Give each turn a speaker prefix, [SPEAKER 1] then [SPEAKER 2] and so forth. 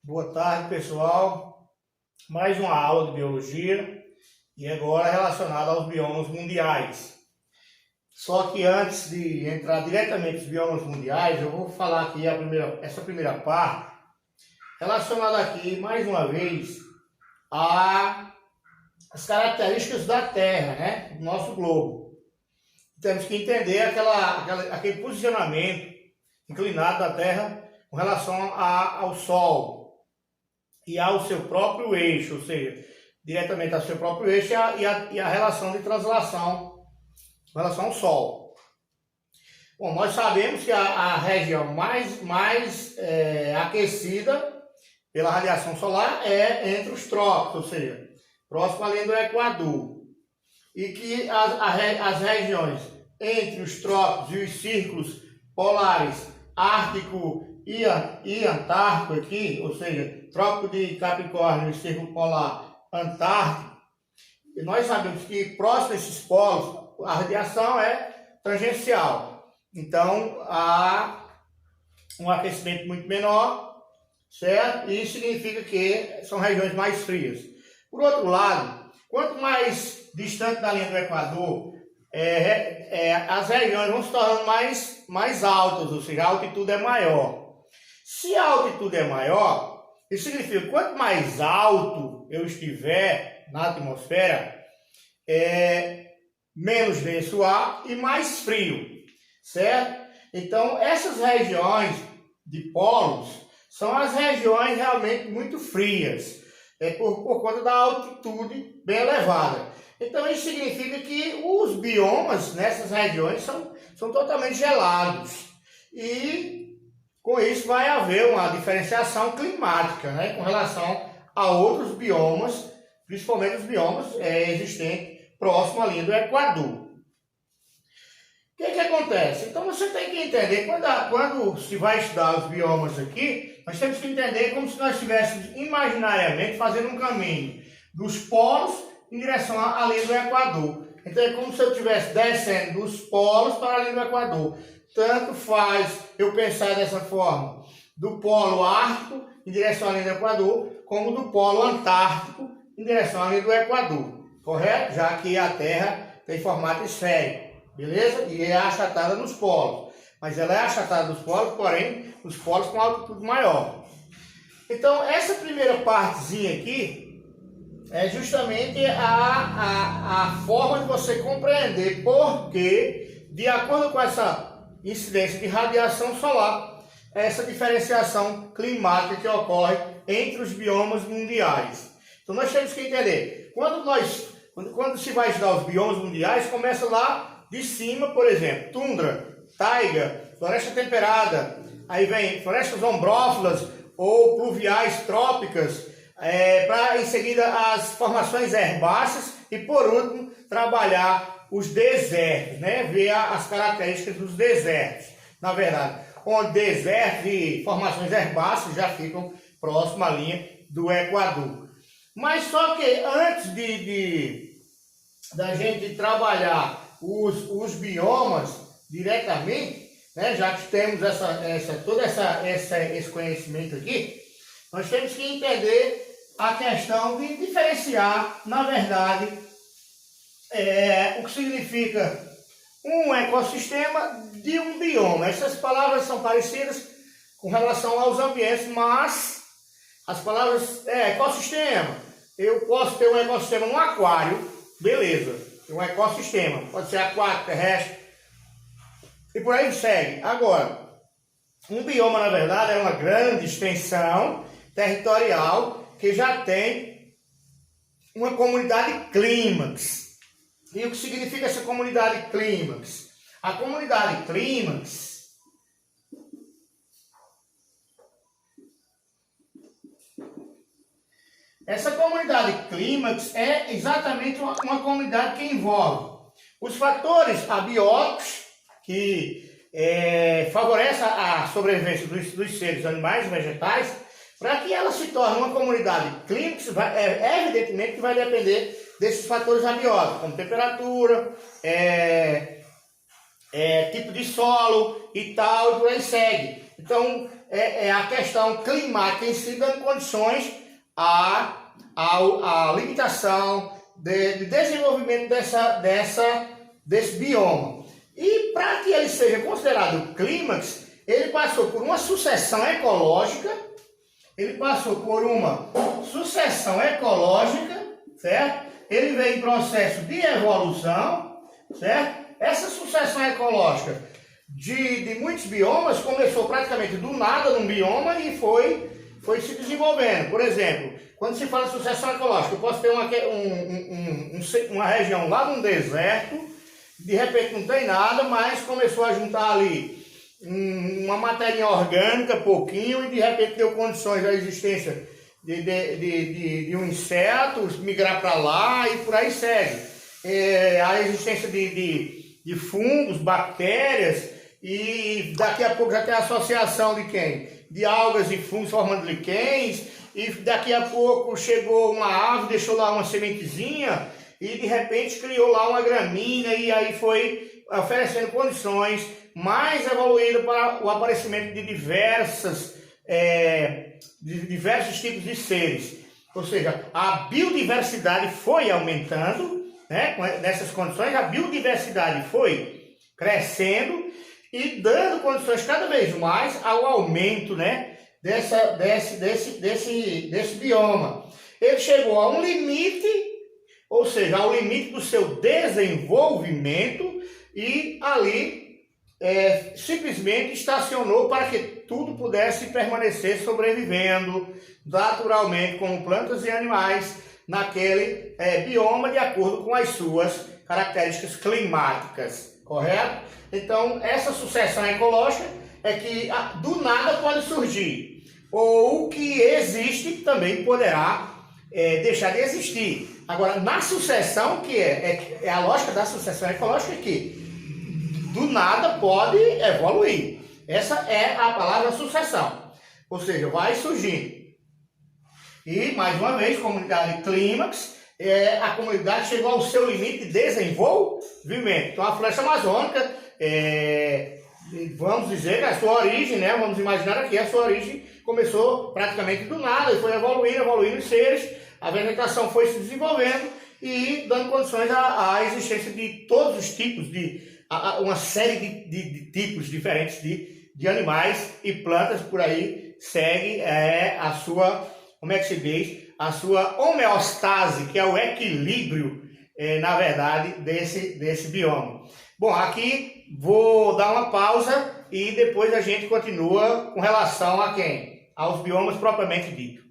[SPEAKER 1] Boa tarde, pessoal. Mais uma aula de biologia e agora relacionada aos biomas mundiais. Só que antes de entrar diretamente nos biomas mundiais, eu vou falar aqui essa primeira parte relacionada aqui mais uma vez às características da Terra, né, do nosso globo. Temos que entender aquele posicionamento inclinado da Terra com relação ao Sol e ao seu próprio eixo, ou seja, diretamente ao seu próprio eixo e a relação de translação com relação ao Sol. Bom, nós sabemos que a região mais aquecida pela radiação solar é entre os trópicos, ou seja, próximo ali do Equador. E que as regiões entre os trópicos e os círculos polares Ártico e Antártico aqui, ou seja, Trópico de Capricórnio e Círculo Polar Antártico, e nós sabemos que próximo a esses polos a radiação é tangencial. Então há um aquecimento muito menor, certo? E isso significa que são regiões mais frias. Por outro lado, quanto mais distante da linha do Equador, as regiões vão se tornando mais altas, ou seja, a altitude é maior. Se a altitude é maior, isso significa que quanto mais alto eu estiver na atmosfera, menos denso o ar e mais frio, certo? Então, essas regiões de polos são as regiões realmente muito frias, por conta da altitude bem elevada. Então, isso significa que os biomas nessas regiões são totalmente gelados. E com isso vai haver uma diferenciação climática, né, com relação a outros biomas, principalmente os biomas existentes próximo à linha do Equador. O que acontece? Então você tem que entender, quando se vai estudar os biomas aqui, nós temos que entender como se nós estivéssemos imaginariamente fazendo um caminho dos polos em direção à linha do Equador. Então é como se eu estivesse descendo dos polos para a linha do Equador. Tanto faz eu pensar dessa forma, do polo ártico em direção à linha do Equador, como do polo antártico em direção à linha do Equador. Correto? Já que a Terra tem formato esférico, beleza? E é achatada nos polos. Mas ela é achatada nos polos, porém, os polos com altitude maior. Então, essa primeira partezinha aqui é justamente a forma de você compreender porque, de acordo com essa incidência de radiação solar, essa diferenciação climática que ocorre entre os biomas mundiais. Então nós temos que entender, quando se vai estudar os biomas mundiais, começa lá de cima, por exemplo, tundra, taiga, floresta temperada, aí vem florestas ombrófilas ou pluviais trópicas, para em seguida as formações herbáceas e por último trabalhar os desertos, né? Ver as características dos desertos, na verdade, onde desertos e formações herbáceas já ficam próximo à linha do Equador. Mas só que antes da gente trabalhar os biomas diretamente, né? Já que temos esse conhecimento aqui, nós temos que entender a questão de diferenciar, na verdade, o que significa um ecossistema de um bioma. Essas palavras são parecidas com relação aos ambientes, mas as palavras ecossistema, eu posso ter um ecossistema no aquário, beleza, um ecossistema, pode ser aquático, terrestre, e por aí segue. Agora, um bioma, na verdade, é uma grande extensão territorial que já tem uma comunidade clímax. E o que significa essa comunidade clímax? A comunidade clímax é exatamente uma comunidade que envolve os fatores abióticos que favorecem a sobrevivência dos seres animais e vegetais. Para que ela se torne uma comunidade clímax, evidentemente que vai depender desses fatores abióticos, como temperatura, tipo de solo e tal, e por aí segue. Então, é a questão climática em si, dando condições à limitação de desenvolvimento desse bioma. E para que ele seja considerado clímax, ele passou por uma sucessão ecológica, certo? Ele veio em processo de evolução, certo? Essa sucessão ecológica de muitos biomas começou praticamente do nada num bioma e foi se desenvolvendo. Por exemplo, quando se fala de sucessão ecológica, eu posso ter uma região lá num deserto, de repente não tem nada, mas começou a juntar ali uma matéria orgânica, pouquinho, e de repente deu condições à existência de um inseto migrar para lá e por aí segue. A existência de fungos, bactérias, e daqui a pouco já tem a associação de quem? De algas e fungos formando líquens, e daqui a pouco chegou uma árvore, deixou lá uma sementezinha, e de repente criou lá uma gramínea, e aí foi oferecendo condições mais evoluídas para o aparecimento de diversos tipos de seres. Ou seja, a biodiversidade foi aumentando, né? Nessas condições, a biodiversidade foi crescendo e dando condições cada vez mais ao aumento, né, desse bioma. Ele chegou a um limite, ou seja, ao limite do seu desenvolvimento, e ali simplesmente estacionou para que tudo pudesse permanecer sobrevivendo naturalmente, como plantas e animais, naquele bioma de acordo com as suas características climáticas, correto? Então, essa sucessão ecológica é que do nada pode surgir, ou o que existe também poderá deixar de existir. Agora, na sucessão, que é a lógica da sucessão ecológica, é que do nada pode evoluir. Essa é a palavra sucessão, ou seja, vai surgindo. E, mais uma vez, comunidade clímax, a comunidade chegou ao seu limite de desenvolvimento. Então, a floresta amazônica, vamos dizer, a sua origem, né? Vamos imaginar aqui, a sua origem começou praticamente do nada e foi evoluindo os seres, a vegetação foi se desenvolvendo e dando condições à existência de todos os tipos, uma série de tipos diferentes de animais e plantas. Por aí segue a sua, como é que se diz, a sua homeostase, que é o equilíbrio, na verdade, desse bioma. Bom, aqui vou dar uma pausa e depois a gente continua com relação a quem? Aos biomas propriamente dito.